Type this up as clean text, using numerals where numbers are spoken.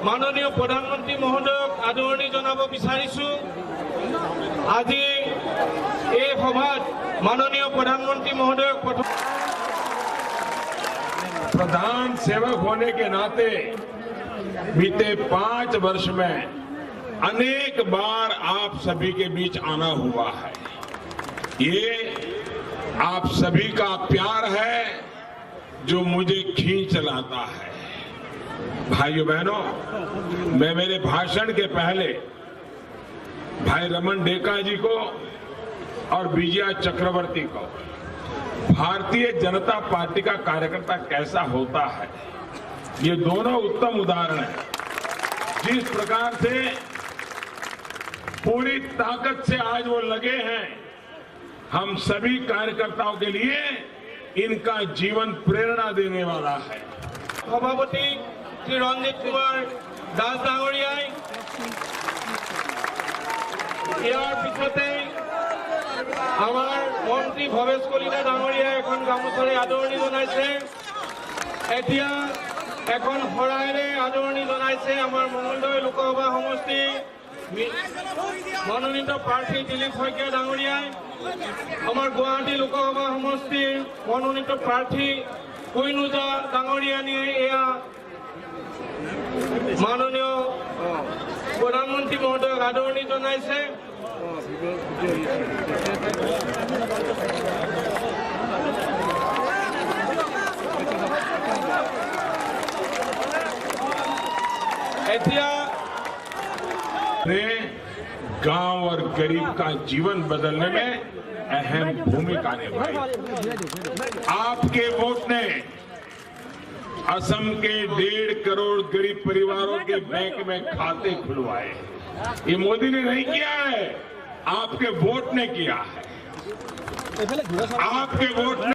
माननीय प्रधानमंत्री महोदयक आदरणी जनाब विचारिछु। आज ये सभात माननीय प्रधानमंत्री महोदयक प्रधान सेवक होने के नाते बीते 5 वर्ष में अनेक बार आप सभी के बीच आना हुआ है। ये आप सभी का प्यार है जो मुझे खींच लाता है। भाइयों बहनों, मैं मेरे भाषण के पहले भाई रमन डेका जी को और विजया चक्रवर्ती को भारतीय जनता पार्टी का कार्यकर्ता कैसा होता है, ये दोनों उत्तम उदाहरण हैं। जिस प्रकार से पूरी ताकत से आज वो लगे हैं, हम सभी कार्यकर्ताओं के लिए इनका जीवन प्रेरणा देने वाला है। सभापति श्री रंजित कुमार दास डांगरियाई यार पिछते आमार मंत्री भवेश कलिता डांगरियाई एखन गामोचारे आदरणी जनाइছে। এতিয়া এখন শৰাইৰে आदरणी जनाइছে आमार मंगलदৈ लोकसभा समष्टि मनोनीत प्रार्थी दिलीप शइकिया डांगरियाई, आमार गुवाहाटी लोकसभा समष्टि मनोनीत प्रार्थी कुइनुजा डांगरियानिয়ে এয়া माननीय प्रधानमंत्री महोदय आदरणी जनाइছে। गांव और गरीब का जीवन बदलने में अहम भूमिका निभाई। आपके वोट ने असम के 1.5 करोड़ गरीब परिवारों के बैंक में खाते खुलवाए। ये मोदी ने नहीं किया है, आपके वोट ने किया है। आपके वोट ने